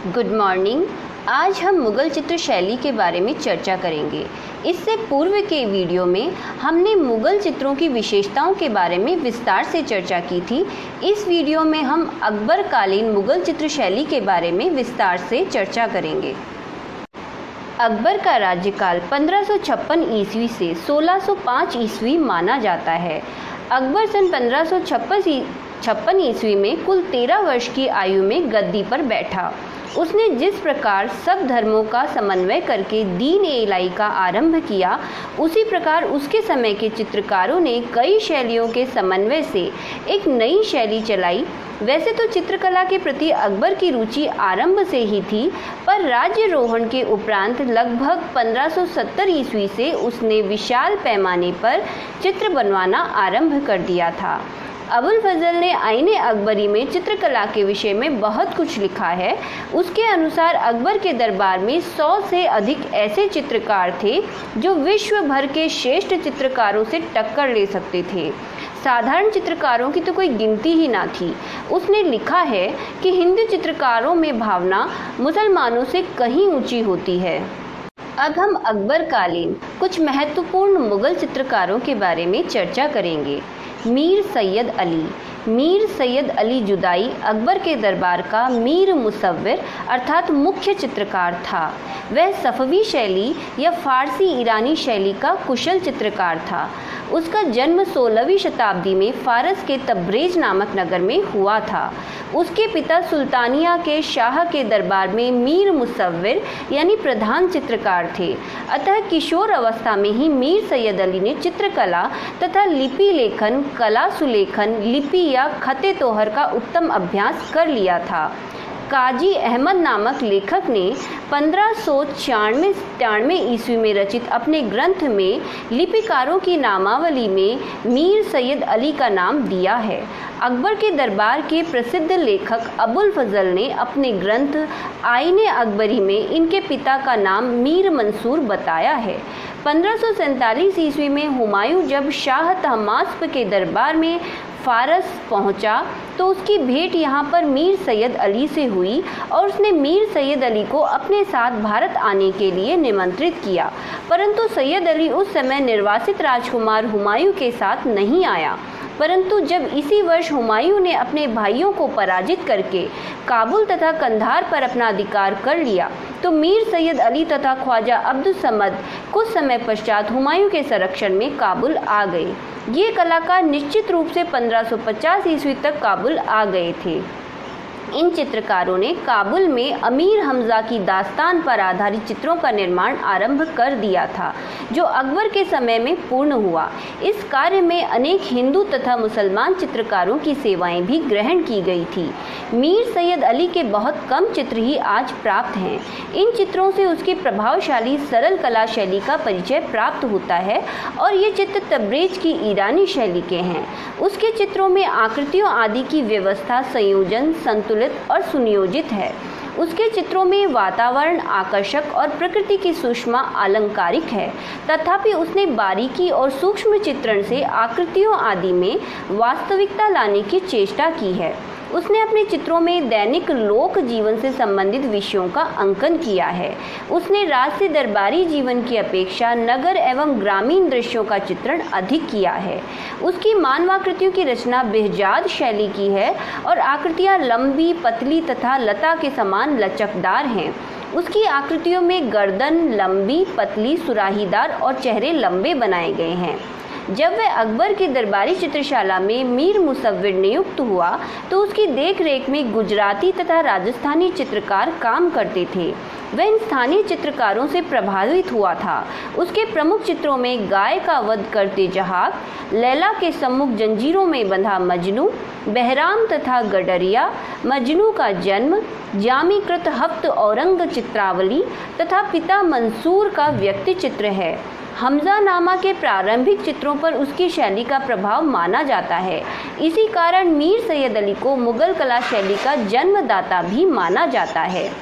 Good morning. आज हम मुग़ल चित्र शैली के बारे में चर्चा करेंगे। इससे पूर्व के वीडियो में हमने मुग़ल चित्रों की विशेषताओं के बारे में विस्तार से चर्चा की थी। इस वीडियो में हम अकबर कालीन मुग़ल चित्र शैली के बारे में विस्तार से चर्चा करेंगे। अकबर का राज्यकाल 1556 ईस्वी से 1605 ईस्वी माना जाता है। अकबर सन 1556 ईस्वी में कुल 13 वर्ष की आयु में गद्दी पर बैठा। उसने जिस प्रकार सब धर्मों का समन्वय करके दीन ए इलाही का आरंभ किया, उसी प्रकार उसके समय के चित्रकारों ने कई शैलियों के समन्वय से एक नई शैली चलाई। वैसे तो चित्रकला के प्रति अकबर की रुचि आरंभ से ही थी, पर राज्यारोहण के उपरांत लगभग 1570 ईस्वी से उसने विशाल पैमाने पर चित्र बनवाना आरंभ कर दिया था। अबुल फजल ने आईने अकबरी में चित्रकला के विषय में बहुत कुछ लिखा है। उसके अनुसार अकबर के दरबार में 100 से अधिक ऐसे चित्रकार थे जो विश्व भर के श्रेष्ठ चित्रकारों से टक्कर ले सकते थे। साधारण चित्रकारों की तो कोई गिनती ही ना थी। उसने लिखा है कि हिंदू चित्रकारों में भावना मुसलमानों से कहीं ऊंची होती है। अब हम अकबर कालीन कुछ महत्वपूर्ण मुग़ल चित्रकारों के बारे में चर्चा करेंगे। मीर सैयद अली जुदाई अकबर के दरबार का मीर मुसव्विर अर्थात मुख्य चित्रकार था। वह सफ़वी शैली या फ़ारसी ईरानी शैली का कुशल चित्रकार था। उसका जन्म 16वीं शताब्दी में फ़ारस के तब्रेज़ नामक नगर में हुआ था। उसके पिता सुल्तानिया के शाह के दरबार में मीर मुसव्विर यानी प्रधान चित्रकार थे। अतः किशोर अवस्था में ही मीर सैयद अली ने चित्रकला तथा लिपि लेखन, कला सुलेखन, लिपि या खते तोहर का उत्तम अभ्यास कर लिया था। काजी अहमद नामक लेखक ने 1593 ईस्वी में रचित अपने ग्रंथ में लिपिकारों की नामावली में मीर सैयद अली का नाम दिया है। अकबर के दरबार के प्रसिद्ध लेखक अबुल फजल ने अपने ग्रंथ आईने अकबरी में इनके पिता का नाम मीर मंसूर बताया है। 1547 ईस्वी में हुमायूं जब शाह तहमास्प के दरबार में फ़ारस पहुंचा तो उसकी भेंट यहाँ पर मीर सैयद अली से हुई और उसने मीर सैयद अली को अपने साथ भारत आने के लिए निमंत्रित किया, परंतु सैयद अली उस समय निर्वासित राजकुमार हुमायूं के साथ नहीं आया। परंतु जब इसी वर्ष हुमायूं ने अपने भाइयों को पराजित करके काबुल तथा कंधार पर अपना अधिकार कर लिया तो मीर सैयद अली तथा ख्वाजा अब्दुल समद कुछ समय पश्चात हुमायूं के संरक्षण में काबुल आ गए। ये कलाकार निश्चित रूप से 1550 ईस्वी तक काबुल आ गए थे। इन चित्रकारों ने काबुल में अमीर हमजा की दास्तान पर आधारित चित्रों का निर्माण आरंभ कर दिया था, जो अकबर के समय में पूर्ण हुआ। इस कार्य में अनेक हिंदू तथा मुसलमान चित्रकारों की सेवाएं भी ग्रहण की गई थी। मीर सैयद अली के बहुत कम चित्र ही आज प्राप्त हैं। इन चित्रों से उसकी प्रभावशाली सरल कला शैली का परिचय प्राप्त होता है और ये चित्र तब्रेज की ईरानी शैली के हैं। उसके चित्रों में आकृतियों आदि की व्यवस्था, संयोजन संतुलित और सुनियोजित है। उसके चित्रों में वातावरण आकर्षक और प्रकृति की सूक्ष्म अलंकारिक है, तथापि उसने बारीकी और सूक्ष्म चित्रण से आकृतियों आदि में वास्तविकता लाने की चेष्टा की है। उसने अपने चित्रों में दैनिक लोक जीवन से संबंधित विषयों का अंकन किया है। उसने राज से दरबारी जीवन की अपेक्षा नगर एवं ग्रामीण दृश्यों का चित्रण अधिक किया है। उसकी मानवाकृतियों की रचना बेहजाद शैली की है और आकृतियाँ लंबी, पतली तथा लता के समान लचकदार हैं। उसकी आकृतियों में गर्दन लंबी, पतली, सुराहीदार और चेहरे लंबे बनाए गए हैं। जब वह अकबर की दरबारी चित्रशाला में मीर मुसव्विर नियुक्त हुआ तो उसकी देखरेख में गुजराती तथा राजस्थानी चित्रकार काम करते थे। वह इन स्थानीय चित्रकारों से प्रभावित हुआ था। उसके प्रमुख चित्रों में गाय का वध करते जहाक, लैला के सम्मुख जंजीरों में बंधा मजनू, बहराम तथा गडरिया, मजनू का जन्म, जामीकृत हफ्त औरंग चित्रावली तथा पिता मंसूर का व्यक्ति चित्र है। हमजा नामा के प्रारंभिक चित्रों पर उसकी शैली का प्रभाव माना जाता है। इसी कारण मीर सैयद अली को मुग़ल कला शैली का जन्मदाता भी माना जाता है।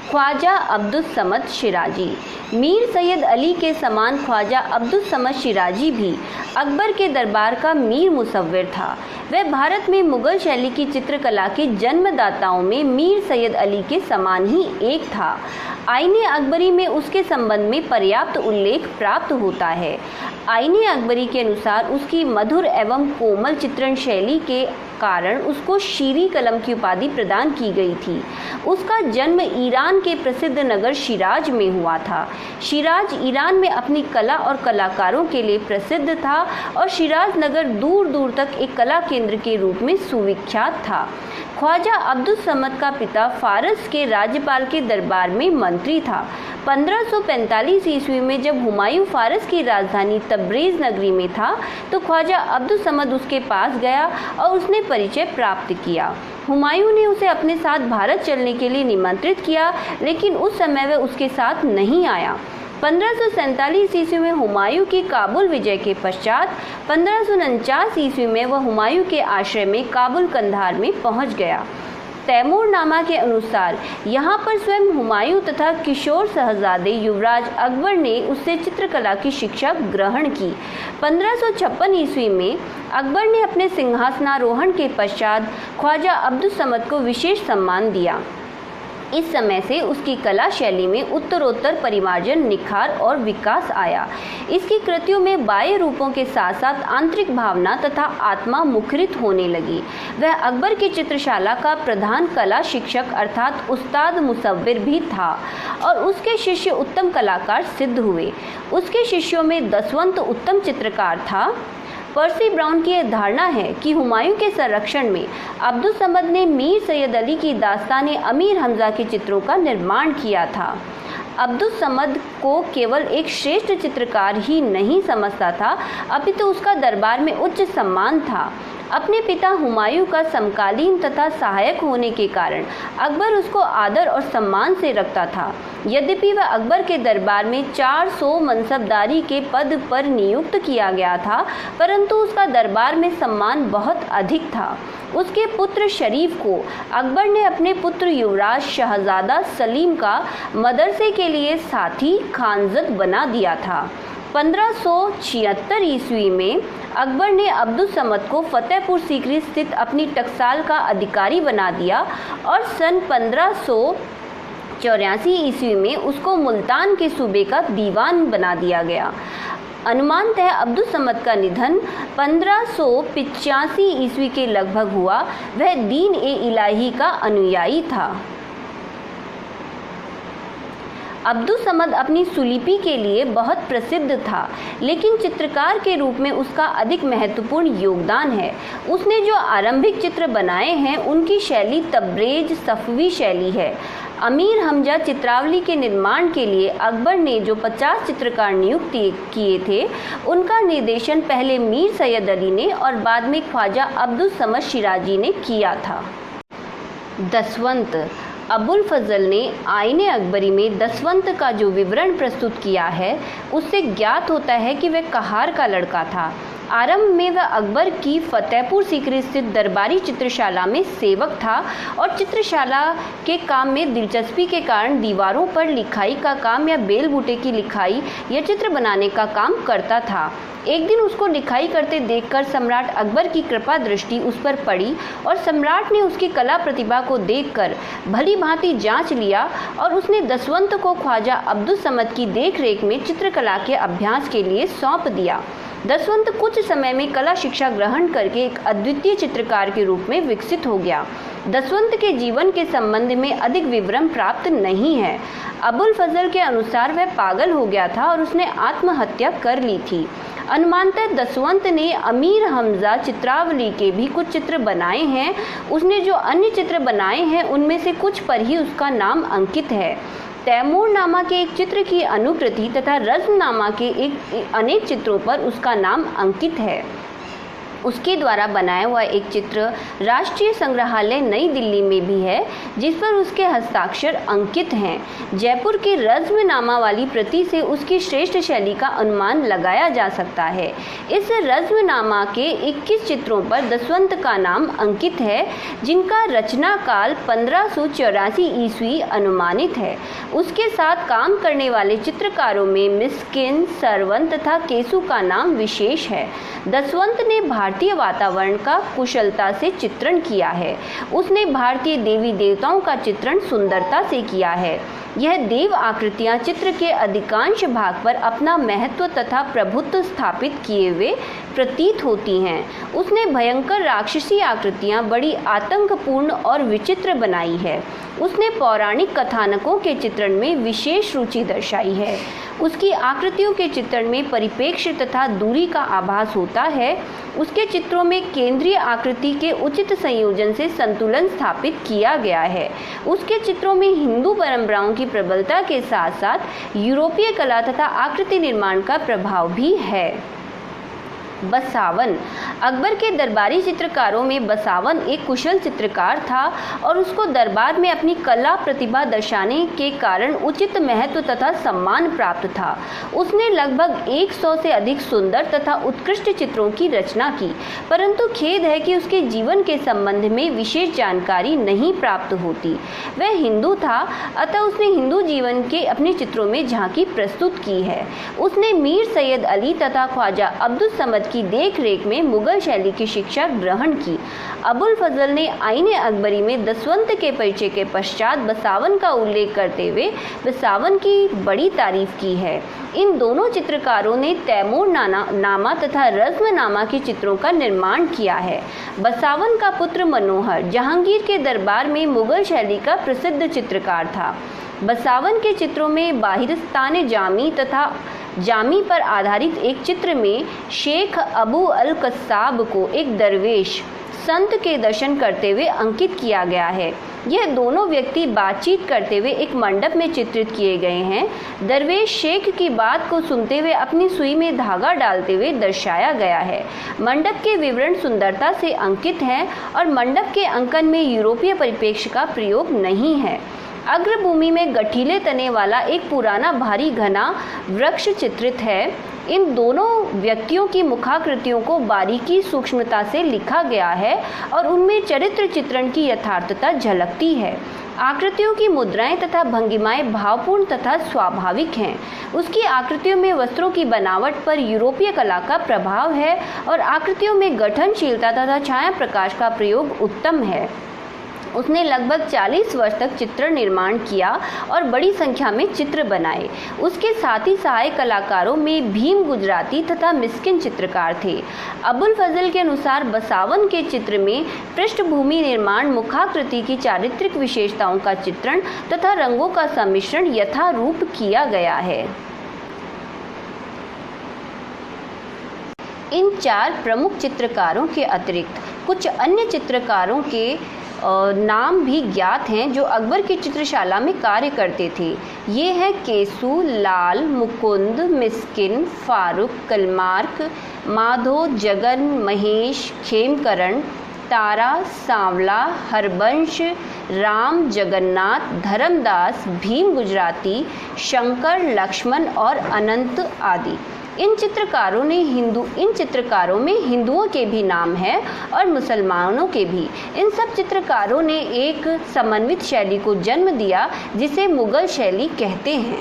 ख्वाजा अब्दुस समद शिराजी। मीर सैयद अली के समान ख्वाजा अब्दुस समद शिराजी भी अकबर के दरबार का मीर मुसव्विर था। वह भारत में मुगल शैली की चित्रकला के जन्मदाताओं में मीर सैयद अली के समान ही एक था। आईने अकबरी में उसके संबंध में पर्याप्त उल्लेख प्राप्त होता है। आईने अकबरी के अनुसार उसकी मधुर एवं कोमल चित्रण शैली के कारण उसको शीरी कलम की उपाधि प्रदान की गई थी। उसका जन्म ईरान के प्रसिद्ध नगर शिराज में हुआ था। शिराज ईरान में अपनी कला और कलाकारों के लिए प्रसिद्ध था और शिराज नगर दूर दूर तक एक कला केंद्र के रूप में सुविख्यात था। ख्वाजा अब्दुस समद का पिता फारस के राज्यपाल के दरबार में मंत्री था। 1545 ईस्वी में जब हुमायूं फारस की राजधानी तब्रेज़ नगरी में था तो ख्वाजा अब्दुस समद उसके पास गया और उसने परिचय प्राप्त किया। हुमायूं ने उसे अपने साथ भारत चलने के लिए निमंत्रित किया, लेकिन उस समय वह उसके साथ नहीं आया। 1547 ईस्वी में हुमायूं की काबुल विजय के पश्चात 1549 ईस्वी में वह हुमायूं के आश्रय में काबुल कंधार में पहुंच गया। तैमूरनामा के अनुसार यहाँ पर स्वयं हुमायूं तथा किशोर शहजादे युवराज अकबर ने उससे चित्रकला की शिक्षा ग्रहण की। 1556 ईस्वी में अकबर ने अपने सिंहासनारोहण के पश्चात ख्वाजा अब्दुस समद को विशेष सम्मान दिया। इस समय से उसकी कला शैली में उत्तरोत्तर परिमार्जन, निखार और विकास आया। इसकी कृतियों में बाह्य रूपों के साथ साथ आंतरिक भावना तथा आत्मा मुखरित होने लगी। वह अकबर की चित्रशाला का प्रधान कला शिक्षक अर्थात उस्ताद मुसव्विर भी था और उसके शिष्य उत्तम कलाकार सिद्ध हुए। उसके शिष्यों में दसवंत उत्तम चित्रकार था। पर्सी ब्राउन की यह धारणा है कि हुमायूं के संरक्षण में अब्दुस समद ने मीर सैयद अली की दास्तान अमीर हमजा के चित्रों का निर्माण किया था। अब्दुस समद को केवल एक श्रेष्ठ चित्रकार ही नहीं समझता था, अपितु उसका दरबार में उच्च सम्मान था। अपने पिता हुमायूं का समकालीन तथा सहायक होने के कारण अकबर उसको आदर और सम्मान से रखता था। यद्यपि वह अकबर के दरबार में 400 मनसबदारी के पद पर नियुक्त किया गया था, परंतु उसका दरबार में सम्मान बहुत अधिक था। उसके पुत्र शरीफ को अकबर ने अपने पुत्र युवराज शहजादा सलीम का मदरसे के लिए साथी खानजद बना दिया था। 1576 ईस्वी में अकबर ने अब्दुस समद को फतेहपुर सीकरी स्थित अपनी टकसाल का अधिकारी बना दिया और सन 1584 ईस्वी में उसको मुल्तान के सूबे का दीवान बना दिया गया। अनुमानतः है अब्दुस समद का निधन 1585 ईस्वी के लगभग हुआ। वह दीन ए इलाही का अनुयायी था। अब्दुस समद अपनी सुलिपि के लिए बहुत प्रसिद्ध था, लेकिन चित्रकार के रूप में उसका अधिक महत्वपूर्ण योगदान है। उसने जो आरंभिक चित्र बनाए हैं उनकी शैली तब्रेज सफवी शैली है। अमीर हमजा चित्रावली के निर्माण के लिए अकबर ने जो 50 चित्रकार नियुक्त किए थे, उनका निर्देशन पहले मीर सैयद अली ने और बाद में ख्वाजा अब्दुस समद शिराजी ने किया था। दसवंत अबुल फजल ने आईने अकबरी में दसवंत का जो विवरण प्रस्तुत किया है, उससे ज्ञात होता है कि वह कहार का लड़का था। आरंभ में वह अकबर की फतेहपुर सीकरी स्थित दरबारी चित्रशाला में सेवक था और चित्रशाला के काम में दिलचस्पी के कारण दीवारों पर लिखाई का काम या बेल बूटे की लिखाई या चित्र बनाने का काम करता था। एक दिन उसको लिखाई करते देखकर सम्राट अकबर की कृपा दृष्टि उस पर पड़ी और सम्राट ने उसकी कला प्रतिभा को देखकर भली भांति जांच लिया और उसने दसवंत को ख्वाजा अब्दुस समद की देखरेख में चित्रकला के अभ्यास के लिए सौंप दिया। दसवंत कुछ समय में कला शिक्षा ग्रहण करके एक अद्वितीय चित्रकार के रूप में विकसित हो गया। दसवंत के जीवन के संबंध में अधिक विवरण प्राप्त नहीं है। अबुल फजल के अनुसार वह पागल हो गया था और उसने आत्महत्या कर ली थी। अनुमानतः दसवंत ने अमीर हमजा चित्रावली के भी कुछ चित्र बनाए हैं। उसने जो अन्य चित्र बनाए हैं उनमें से कुछ पर ही उसका नाम अंकित है। तैमूरनामा के एक चित्र की अनुकृति तथा रज़्मनामा के अनेक चित्रों पर उसका नाम अंकित है। उसके द्वारा बनाया हुआ एक चित्र राष्ट्रीय संग्रहालय नई दिल्ली में भी है, जिस पर उसके हस्ताक्षर अंकित हैं। जयपुर की रज़्मनामा वाली प्रति से उसकी श्रेष्ठ शैली का अनुमान लगाया जा सकता है। इस रज़्मनामा के 21 चित्रों पर दसवंत का नाम अंकित है, जिनका रचना काल 1584 ईस्वी अनुमानित है। उसके साथ काम करने वाले चित्रकारों में मिस्किन, सरवन तथा केसु का नाम विशेष है। दसवंत ने भारतीय वातावरण का कुशलता से चित्रण किया है। उसने भारतीय देवी देवताओं का चित्रण सुंदरता से किया है। यह देव आकृतियां चित्र के अधिकांश भाग पर अपना महत्व तथा प्रभुत्व स्थापित किए हुए प्रतीत होती हैं। उसने भयंकर राक्षसी आकृतियां बड़ी आतंकपूर्ण और विचित्र बनाई है। उसने पौराणिक कथानकों के चित्रण में विशेष रुचि दर्शाई है। उसकी आकृतियों के चित्रण में परिप्रेक्ष्य तथा दूरी का आभास होता है। उसके चित्रों में केंद्रीय आकृति के उचित संयोजन से संतुलन स्थापित किया गया है। उसके चित्रों में हिंदू परंपराओं की प्रबलता के साथ साथ यूरोपीय कला तथा आकृति निर्माण का प्रभाव भी है। बसावन। अकबर के दरबारी चित्रकारों में बसावन एक कुशल चित्रकार था और उसको दरबार में अपनी कला प्रतिभा दर्शाने के कारण उचित महत्व तथा सम्मान प्राप्त था। उसने लगभग 100 से अधिक सुंदर तथा उत्कृष्ट चित्रों की रचना की, परंतु खेद है कि उसके जीवन के संबंध में विशेष जानकारी नहीं प्राप्त होती। वह हिंदू था, अतः उसने हिंदू जीवन के अपने चित्रों में झांकी प्रस्तुत की है। उसने मीर सैयद अली तथा ख्वाजा अब्दुल समद की देखरेख में मुगल शैली की शिक्षा ग्रहण की। अबुल फजल ने आईने अकबरी में दसवंत के परिचय के पश्चात बसावन का उल्लेख करते हुए बसावन की बड़ी तारीफ की है। इन दोनों चित्रकारों ने तैमूर नामा तथा रज़्मनामा के चित्रों का निर्माण किया है। बसावन का पुत्र मनोहर जहांगीर के दरबार में मुगल शैली का प्रसिद्ध चित्रकार था। बसावन के चित्रों में बाहिस्तान जामी तथा जामी पर आधारित एक चित्र में शेख अबू अल कस्साब को एक दरवेश संत के दर्शन करते हुए अंकित किया गया है। यह दोनों व्यक्ति बातचीत करते हुए एक मंडप में चित्रित किए गए हैं। दरवेश शेख की बात को सुनते हुए अपनी सुई में धागा डालते हुए दर्शाया गया है। मंडप के विवरण सुंदरता से अंकित हैं और मंडप के अंकन में यूरोपीय परिप्रेक्ष्य का प्रयोग नहीं है। अग्रभूमि में गठीले तने वाला एक पुराना भारी घना वृक्ष चित्रित है। इन दोनों व्यक्तियों की मुखाकृतियों को बारीकी सूक्ष्मता से लिखा गया है और उनमें चरित्र चित्रण की यथार्थता झलकती है। आकृतियों की मुद्राएं तथा भंगिमाएं भावपूर्ण तथा स्वाभाविक हैं। उसकी आकृतियों में वस्त्रों की बनावट पर यूरोपीय कला का प्रभाव है और आकृतियों में गठनशीलता तथा छाया प्रकाश का प्रयोग उत्तम है। उसने लगभग 40 वर्ष तक चित्र निर्माण किया और बड़ी संख्या में चित्र बनाए। उसके साथी सहायक कलाकारों में भीम गुजराती तथा मिस्किन चित्रकार थे। अबुल फजल के अनुसार बसावन के चित्र में पृष्ठभूमि निर्माण, मुखाकृति की चारित्रिक विशेषताओं का चित्रण तथा रंगों का सम्मिश्रण यथारूप किया गया है। इन 4 प्रमुख चित्रकारों के अतिरिक्त कुछ अन्य चित्रकारों के नाम भी ज्ञात हैं जो अकबर की चित्रशाला में कार्य करते थे। ये हैं केसु, लाल, मुकुंद, मिस्किन, फारूक, कलमार्क, माधो, जगन, महेश, खेमकरण, तारा, सांवला, हरबंश, राम, जगन्नाथ, धर्मदास, भीम गुजराती, शंकर, लक्ष्मण और अनंत आदि। इन चित्रकारों में हिंदुओं के भी नाम हैं और मुसलमानों के भी। इन सब चित्रकारों ने एक समन्वित शैली को जन्म दिया जिसे मुगल शैली कहते हैं।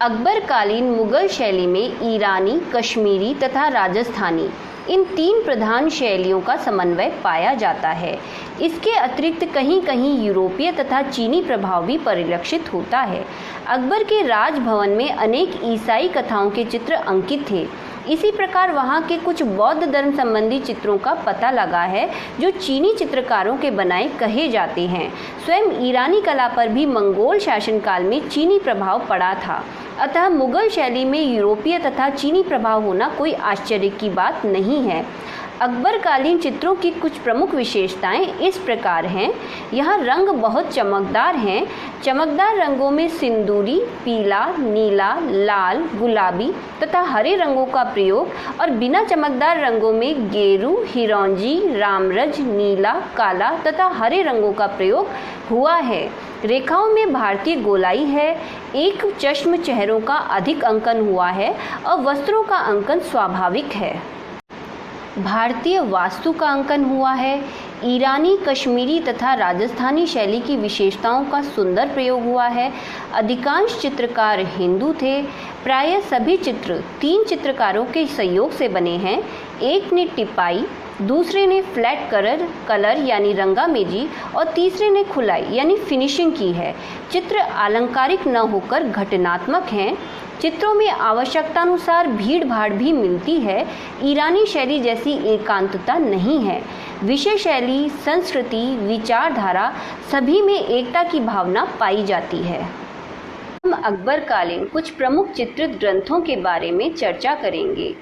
अकबरकालीन मुगल शैली में ईरानी, कश्मीरी तथा राजस्थानी इन 3 प्रधान शैलियों का समन्वय पाया जाता है। इसके अतिरिक्त कहीं कहीं यूरोपीय तथा चीनी प्रभाव भी परिलक्षित होता है। अकबर के राजभवन में अनेक ईसाई कथाओं के चित्र अंकित थे। इसी प्रकार वहाँ के कुछ बौद्ध धर्म संबंधी चित्रों का पता लगा है जो चीनी चित्रकारों के बनाए कहे जाते हैं। स्वयं ईरानी कला पर भी मंगोल शासनकाल में चीनी प्रभाव पड़ा था। अतः मुगल शैली में यूरोपीय तथा चीनी प्रभाव होना कोई आश्चर्य की बात नहीं है। अकबरकालीन चित्रों की कुछ प्रमुख विशेषताएं इस प्रकार हैं। यहाँ रंग बहुत चमकदार हैं। चमकदार रंगों में सिंदूरी, पीला, नीला, लाल, गुलाबी तथा हरे रंगों का प्रयोग और बिना चमकदार रंगों में गेरू, हिरौंजी, रामरज, नीला, काला तथा हरे रंगों का प्रयोग हुआ है। रेखाओं में भारतीय गोलाई है। एक चश्म चेहरों का अधिक अंकन हुआ है और वस्त्रों का अंकन स्वाभाविक है। भारतीय वास्तु का अंकन हुआ है। ईरानी, कश्मीरी तथा राजस्थानी शैली की विशेषताओं का सुंदर प्रयोग हुआ है। अधिकांश चित्रकार हिंदू थे। प्रायः सभी चित्र 3 चित्रकारों के सहयोग से बने हैं। एक ने टिपाई, दूसरे ने फ्लैट कलर यानी रंगामेजी और तीसरे ने खुलाई यानी फिनिशिंग की है। चित्र आलंकारिक न होकर घटनात्मक हैं। चित्रों में आवश्यकतानुसार भीड़ भाड़ भी मिलती है। ईरानी शैली जैसी एकांतता नहीं है। विषय शैली, संस्कृति, विचारधारा सभी में एकता की भावना पाई जाती है। हम अकबरकालीन कुछ प्रमुख चित्रित ग्रंथों के बारे में चर्चा करेंगे।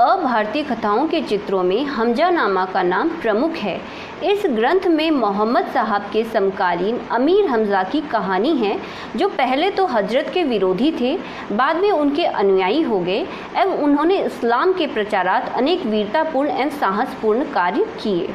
अभारतीय कथाओं के चित्रों में हमजानामा का नाम प्रमुख है। इस ग्रंथ में मोहम्मद साहब के समकालीन अमीर हमजा की कहानी है, जो पहले तो हजरत के विरोधी थे, बाद में उनके अनुयायी हो गए एवं उन्होंने इस्लाम के प्रचारार्थ अनेक वीरतापूर्ण एवं साहसपूर्ण कार्य किए।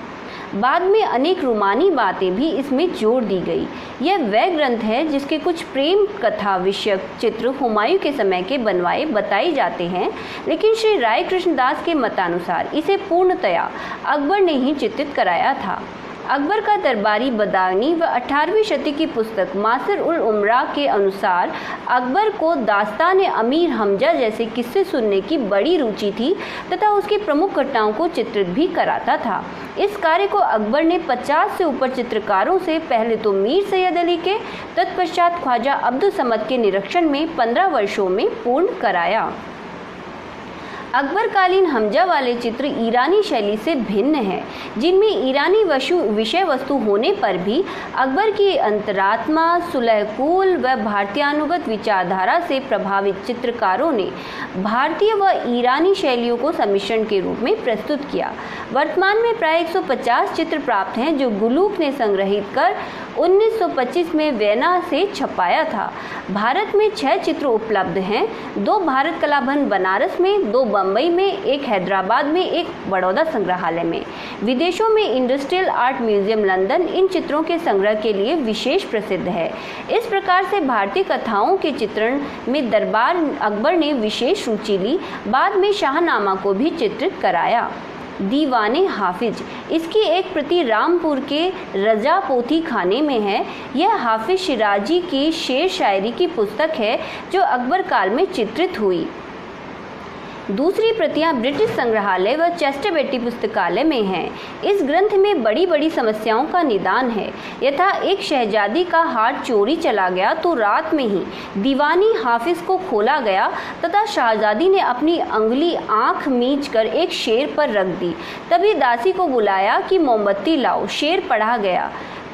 बाद में अनेक रोमानी बातें भी इसमें जोड़ दी गई। यह वह ग्रंथ है जिसके कुछ प्रेम कथा विषयक चित्र हुमायूं के समय के बनवाए बताए जाते हैं, लेकिन श्री राय कृष्णदास के मतानुसार इसे पूर्णतया अकबर ने ही चित्रित कराया था। अकबर का दरबारी बदायूनी व 18वीं शती की पुस्तक मासिर उल उमरा के अनुसार अकबर को दास्तान अमीर हमजा जैसे किस्से सुनने की बड़ी रुचि थी तथा उसकी प्रमुख घटनाओं को चित्रित भी कराता था। इस कार्य को अकबर ने 50 से ऊपर चित्रकारों से पहले तो मीर सैयद अली के, तत्पश्चात ख्वाजा अब्दुल समद के निरीक्षण में 15 वर्षों में पूर्ण कराया। अकबरकालीन हमजा वाले चित्र ईरानी शैली से भिन्न हैं, जिनमें ईरानी विषय वस्तु होने पर भी अकबर की अंतरात्मा, सुलहकुल व भारतीयानुगत विचारधारा से प्रभावित चित्रकारों ने भारतीय व ईरानी शैलियों को सम्मिश्रण के रूप में प्रस्तुत किया। वर्तमान में प्राय 150 चित्र प्राप्त हैं, जो गुलूक ने संग्रहित कर 1925 में वेना से छपाया था। भारत में 6 चित्र उपलब्ध हैं, 2 भारत कला भवन बनारस में, 2 बम्बई में, एक हैदराबाद में, एक बड़ौदा संग्रहालय में। विदेशों में इंडस्ट्रियल आर्ट म्यूजियम लंदन इन चित्रों के संग्रह के लिए विशेष प्रसिद्ध है। इस प्रकार से भारतीय कथाओं के चित्रण में दरबार अकबर ने विशेष रुचि ली। बाद में शाहनामा को भी चित्रित कराया। दीवाने हाफिज, इसकी एक प्रति रामपुर के रजा पोथी खाने में है। यह हाफिज शिराजी की शेर शायरी की पुस्तक है, जो अकबर काल में चित्रित हुई। दूसरी प्रतियां ब्रिटिश संग्रहालय व चेस्टर बेटी पुस्तकालय में हैं। इस ग्रंथ में बड़ी बड़ी समस्याओं का निदान है। यथा एक शहजादी का हार चोरी चला गया तो रात में ही दीवानी हाफिज को खोला गया तथा शहजादी ने अपनी अंगुली आंख मींचकर एक शेर पर रख दी। तभी दासी को बुलाया कि मोमबत्ती लाओ। शेर पढ़ा गया,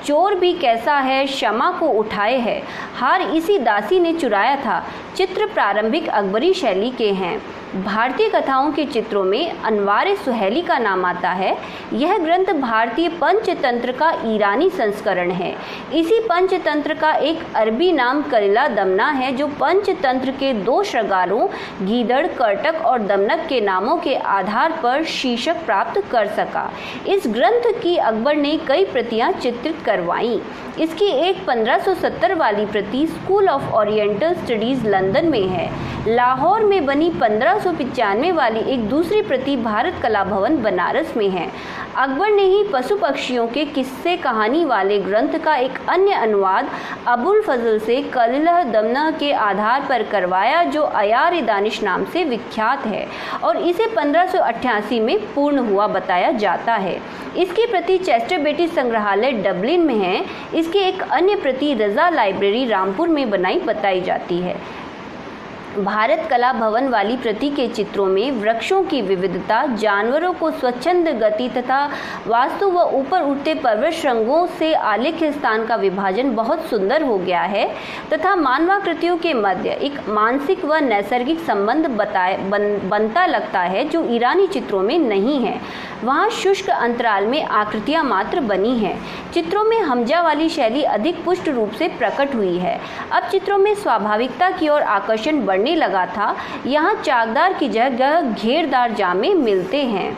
चोर भी कैसा है शमा को उठाए है। हार इसी दासी ने चुराया था। चित्र प्रारंभिक अकबरी शैली के हैं। भारतीय कथाओं के चित्रों में अनवार सुहेली का नाम आता है। यह ग्रंथ भारतीय पंचतंत्र का ईरानी संस्करण है। इसी पंचतंत्र का एक अरबी नाम कलिला दमना है, जो पंचतंत्र के 2 श्रृंगारों गीदड़, कर्टक और दमनक के नामों के आधार पर शीर्षक प्राप्त कर सका। इस ग्रंथ की अकबर ने कई प्रतियां चित्रित करवाईं। इसकी एक 1570 वाली प्रति school of oriental studies London में है। लाहौर में बनी 1595 वाली एक दूसरी प्रति भारत कला भवन बनारस में है। अकबर ने ही पशु पक्षियों के किस्से कहानी वाले ग्रंथ का एक अन्य अनुवाद अबुल फजल से कलिला दमना के आधार पर करवाया, जो अयार दानिश नाम से विख्यात है और इसे 1588 में पूर्ण हुआ बताया जाता है। इसकी प्रति चेस्टर बेटी संग्रहालय डबलिन में है। इसकी एक अन्य प्रति रजा लाइब्रेरी रामपुर में बनाई बताई जाती है। भारत कला भवन वाली प्रति के चित्रों में वृक्षों की विविधता, जानवरों को स्वच्छंद गति तथा वास्तु व ऊपर उठते पर्वत श्रृंगों से आलेख्य स्थान का विभाजन बहुत सुंदर हो गया है तथा मानवाकृतियों के मध्य एक मानसिक व नैसर्गिक संबंध बनता लगता है जो ईरानी चित्रों में नहीं है। वहाँ शुष्क अंतराल में आकृतियाँ मात्र बनी हैं। चित्रों में हमजा वाली शैली अधिक पुष्ट रूप से प्रकट हुई है। अब चित्रों में स्वाभाविकता की ओर आकर्षण बढ़ने लगा था। यहाँ चाकदार की जगह घेरदार जामे मिलते हैं।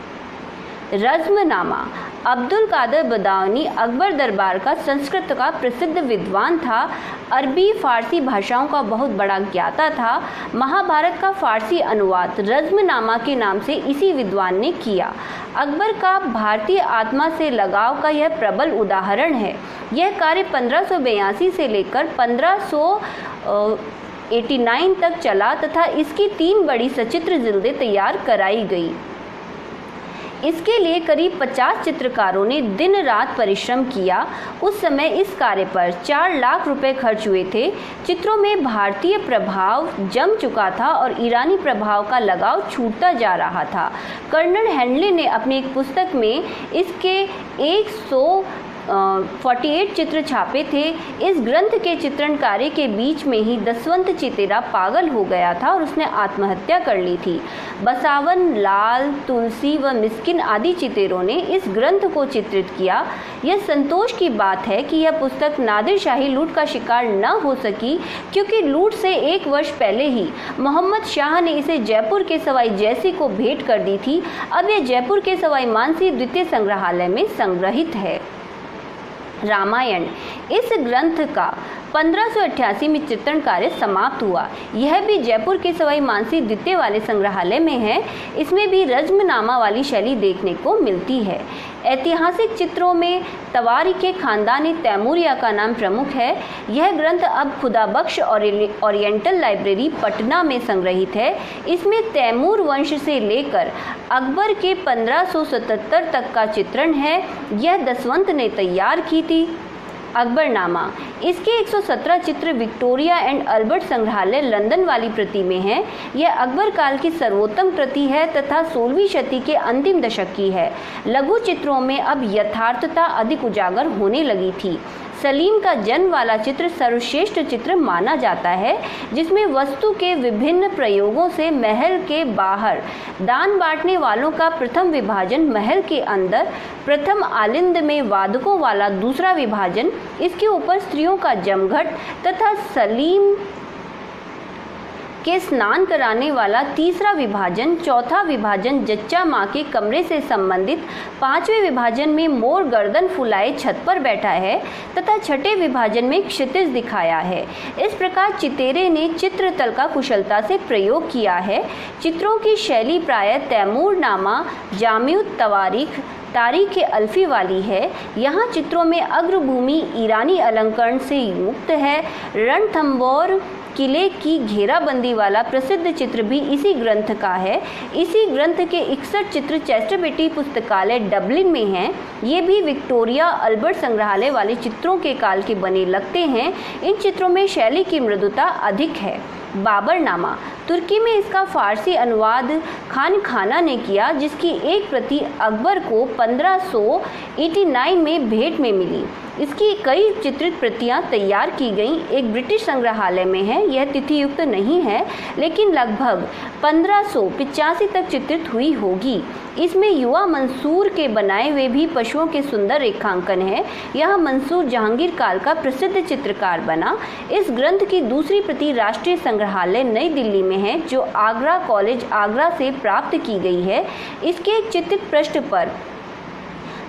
रज़्मनामा। अब्दुल कादर बदाऊनी अकबर दरबार का संस्कृत का प्रसिद्ध विद्वान था। अरबी फारसी भाषाओं का बहुत बड़ा ज्ञाता था। महाभारत का फारसी अनुवाद रज़्मनामा के नाम से इसी विद्वान ने किया। अकबर का भारतीय आत्मा से लगाव का यह प्रबल उदाहरण है। यह कार्य 1582 से लेकर 1589 तक चला तथा इसकी 3 बड़ी सचित्र जिल्दें तैयार कराई गई। इसके लिए करीब 50 चित्रकारों ने दिन रात परिश्रम किया। उस समय इस कार्य पर 4 लाख रुपए खर्च हुए थे। चित्रों में भारतीय प्रभाव जम चुका था और ईरानी प्रभाव का लगाव छूटता जा रहा था। कर्नल हेनले ने अपनी एक पुस्तक में इसके 148 चित्र छापे थे। इस ग्रंथ के चित्रण कार्य के बीच में ही दसवंत चितेरा पागल हो गया था और उसने आत्महत्या कर ली थी। बसावन, लाल, तुलसी व मिस्किन आदि चितेरों ने इस ग्रंथ को चित्रित किया। यह संतोष की बात है कि यह पुस्तक नादिर शाही लूट का शिकार न हो सकी, क्योंकि लूट से 1 वर्ष पहले ही मोहम्मद शाह ने इसे जयपुर के सवाई जयसी को भेंट कर दी थी। अब यह जयपुर के सवाई मानसिंह द्वितीय संग्रहालय में संग्रहित है। रामायण। इस ग्रंथ का 1588 में चित्रण कार्य समाप्त हुआ। यह भी जयपुर के सवाई मानसिंह द्वितीय वाले संग्रहालय में है। इसमें भी रज़्मनामा वाली शैली देखने को मिलती है। ऐतिहासिक चित्रों में तवारीखे खानदान तैमूरिया का नाम प्रमुख है। यह ग्रंथ अब खुदाबख्श ओरिएंटल लाइब्रेरी पटना में संग्रहित है। इसमें तैमूर वंश से लेकर अकबर के 1577 तक का चित्रण है। यह दसवंत ने तैयार की थी। अकबरनामा। इसके 117 चित्र विक्टोरिया एंड अल्बर्ट संग्रहालय लंदन वाली प्रति में है। यह अकबर काल की सर्वोत्तम प्रति है तथा 16वीं शती के अंतिम दशक की है। लघु चित्रों में अब यथार्थता अधिक उजागर होने लगी थी। सलीम का जन्म वाला चित्र सर्वश्रेष्ठ चित्र माना जाता है, जिसमें वस्तु के विभिन्न प्रयोगों से महल के बाहर दान बांटने वालों का प्रथम विभाजन, महल के अंदर प्रथम आलिंद में वादकों वाला दूसरा विभाजन, इसके ऊपर स्त्रियों का जमघट तथा सलीम के स्नान कराने वाला तीसरा विभाजन, चौथा विभाजन जच्चा माँ के कमरे से संबंधित, 5वें विभाजन में मोर गर्दन फुलाए छत पर बैठा है तथा छठे विभाजन में क्षितिज दिखाया है। इस प्रकार चितेरे ने चित्रतल का कुशलता से प्रयोग किया है। चित्रों की शैली प्रायः तैमूरनामा, जामिउत तवारीख, तारीख अल्फी वाली है। यहाँ चित्रों में अग्रभूमि ईरानी अलंकरण से मुक्त है। रणथंबोर किले की घेराबंदी वाला प्रसिद्ध चित्र भी इसी ग्रंथ का है। इसी ग्रंथ के 61 चित्र चेस्टरबेटी पुस्तकालय डबलिन में हैं। ये भी विक्टोरिया अल्बर्ट संग्रहालय वाले चित्रों के काल के बने लगते हैं। इन चित्रों में शैली की मृदुता अधिक है। बाबरनामा। तुर्की में इसका फारसी अनुवाद खान खाना ने किया, जिसकी एक प्रति अकबर को 1589 में भेंट में मिली। इसकी कई चित्रित प्रतियां तैयार की गईं। एक ब्रिटिश संग्रहालय में है। यह तिथि युक्त नहीं है, लेकिन लगभग 1585 तक चित्रित हुई होगी। इसमें युवा मंसूर के बनाए हुए भी पशुओं के सुंदर रेखांकन है। यह मंसूर जहांगीर काल का प्रसिद्ध चित्रकार बना। इस ग्रंथ की दूसरी प्रति राष्ट्रीय संग्रहालय नई दिल्ली में है, जो आगरा कॉलेज आगरा से प्राप्त की गई है। इसके एक चित्रित पृष्ठ पर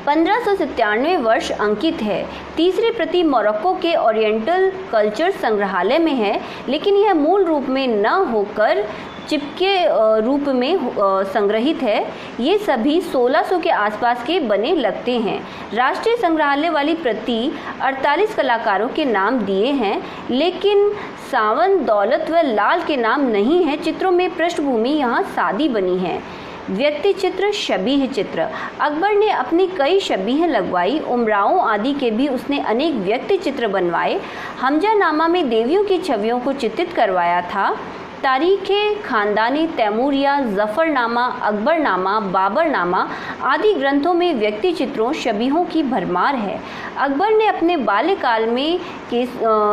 1597 वर्ष अंकित है। तीसरी प्रति मोरक्को के ओरिएंटल कल्चर संग्रहालय में है, लेकिन यह मूल रूप में न होकर चिपके रूप में संग्रहित है। ये सभी 1600 के आसपास के बने लगते हैं। राष्ट्रीय संग्रहालय वाली प्रति 48 कलाकारों के नाम दिए हैं, लेकिन सावन, दौलत व लाल के नाम नहीं है। चित्रों में पृष्ठभूमि यहाँ सादी बनी है। व्यक्ति चित्र, शबीह चित्र। अकबर ने अपनी कई शबीह लगवाई। उमराओं आदि के भी उसने अनेक व्यक्ति चित्र बनवाए। हमजानामा में देवियों की छवियों को चित्रित करवाया था। तारीख़-ए-ख़ानदानी तैमूरिया, ज़फ़रनामा, अकबरनामा, बाबरनामा आदि ग्रंथों में व्यक्ति चित्रों शबीहों की भरमार है। अकबर ने अपने बाल्यकाल में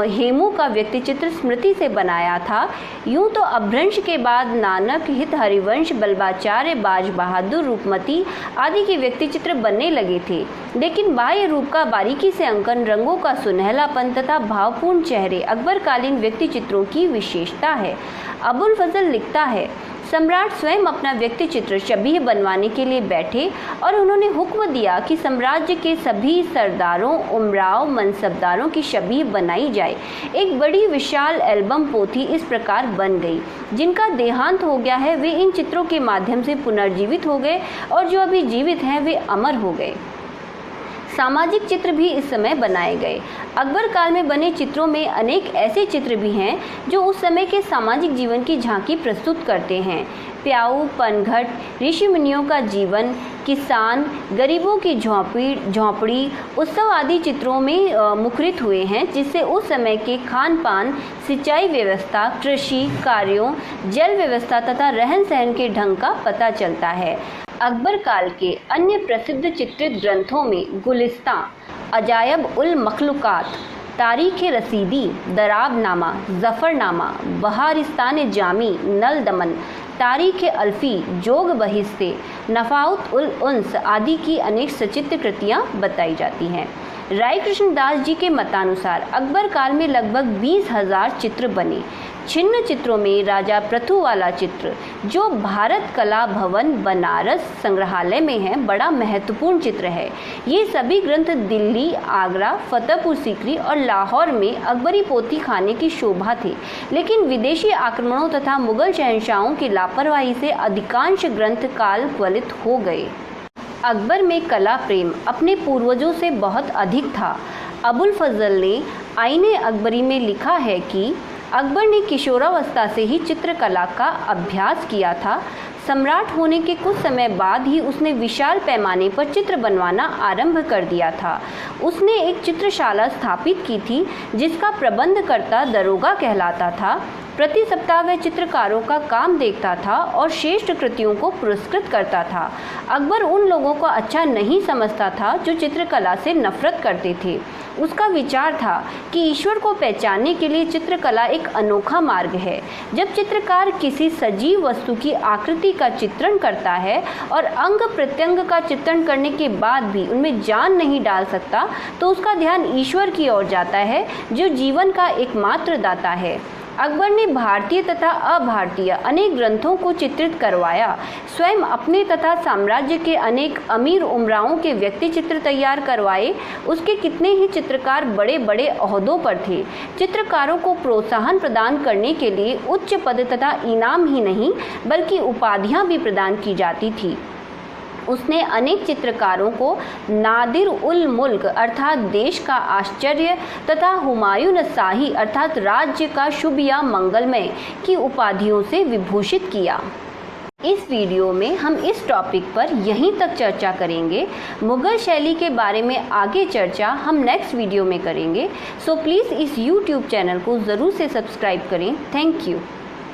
हेमू का व्यक्ति चित्र स्मृति से बनाया था। यूं तो अपभ्रंश के बाद नानक, हित, हरिवंश, बल्बाचार्य, बाज बहादुर, रूपमती आदि के व्यक्ति चित्र बनने लगे थे, लेकिन बाह्य रूप का बारीकी से अंकन, रंगों का सुनहलापन तथा भावपूर्ण चेहरे अकबरकालीन व्यक्ति चित्रों की विशेषता है। अबुल फजल लिखता है, सम्राट स्वयं अपना व्यक्ति चित्र शबीह बनवाने के लिए बैठे और उन्होंने हुक्म दिया कि साम्राज्य के सभी सरदारों, उमराव, मनसबदारों की शबीह बनाई जाए। एक बड़ी विशाल एल्बम पोथी इस प्रकार बन गई। जिनका देहांत हो गया है वे इन चित्रों के माध्यम से पुनर्जीवित हो गए और जो अभी जीवित हैं वे अमर हो गए। सामाजिक चित्र भी इस समय बनाए गए। अकबर काल में बने चित्रों में अनेक ऐसे चित्र भी हैं जो उस समय के सामाजिक जीवन की झांकी प्रस्तुत करते हैं। प्याऊ, पनघट, ऋषि मुनियों का जीवन, किसान, गरीबों की झोंपड़ी, उत्सव आदि चित्रों में मुखरित हुए हैं, जिससे उस समय के खान पान, सिंचाई व्यवस्था, कृषि कार्यों, जल व्यवस्था तथा रहन सहन के ढंग का पता चलता है। अकबर काल के अन्य प्रसिद्ध चित्रित ग्रंथों में गुलिस्तां, अजायब उल मखलूकात, तारीख़-ए-रसीदी, दराबनामा, ज़फ़रनामा, बहारिस्तान जामी, नल दमन, तारीख़-ए-अल्फ़ी, जोग बहिस्ते, नफ़ाउत उल उन्स आदि की अनेक सचित्र कृतियाँ बताई जाती हैं। राय कृष्णदास जी के मतानुसार अकबर काल में लगभग 20,000 चित्र बने। छिन्न चित्रों में राजा पृथु वाला चित्र, जो भारत कला भवन बनारस संग्रहालय में है, बड़ा महत्वपूर्ण चित्र है। ये सभी ग्रंथ दिल्ली, आगरा, फतेहपुर सीकरी और लाहौर में अकबरी पोथी खाने की शोभा थे, लेकिन विदेशी आक्रमणों तथा मुगल शहंशाहों की लापरवाही से अधिकांश ग्रंथ काल क्वलित हो गए। अकबर में कला प्रेम अपने पूर्वजों से बहुत अधिक था। अबुल फजल ने आईने अकबरी में लिखा है कि अकबर ने किशोरावस्था से ही चित्रकला का अभ्यास किया था। सम्राट होने के कुछ समय बाद ही उसने विशाल पैमाने पर चित्र बनवाना आरंभ कर दिया था। उसने एक चित्रशाला स्थापित की थी, जिसका प्रबंधकर्ता दरोगा कहलाता था। प्रति सप्ताह वह चित्रकारों का काम देखता था और श्रेष्ठ कृतियों को पुरस्कृत करता था। अकबर उन लोगों को अच्छा नहीं समझता था जो चित्रकला से नफरत करते थे। उसका विचार था कि ईश्वर को पहचानने के लिए चित्रकला एक अनोखा मार्ग है। जब चित्रकार किसी सजीव वस्तु की आकृति का चित्रण करता है और अंग प्रत्यंग का चित्रण करने के बाद भी उनमें जान नहीं डाल सकता, तो उसका ध्यान ईश्वर की ओर जाता है, जो जीवन का एकमात्र दाता है। अकबर ने भारतीय तथा अभारतीय अनेक ग्रंथों को चित्रित करवाया। स्वयं अपने तथा साम्राज्य के अनेक अमीर उमराओं के व्यक्ति चित्र तैयार करवाए। उसके कितने ही चित्रकार बड़े बड़े ओहदों पर थे। चित्रकारों को प्रोत्साहन प्रदान करने के लिए उच्च पद तथा इनाम ही नहीं, बल्कि उपाधियां भी प्रदान की जाती थी। उसने अनेक चित्रकारों को नादिर उल मुल्क अर्थात देश का आश्चर्य तथा हुमायून शाही अर्थात राज्य का शुभ या मंगलमय की उपाधियों से विभूषित किया। इस वीडियो में हम इस टॉपिक पर यहीं तक चर्चा करेंगे। मुगल शैली के बारे में आगे चर्चा हम नेक्स्ट वीडियो में करेंगे। सो प्लीज़ इस YouTube चैनल को ज़रूर से सब्सक्राइब करें। Thank you.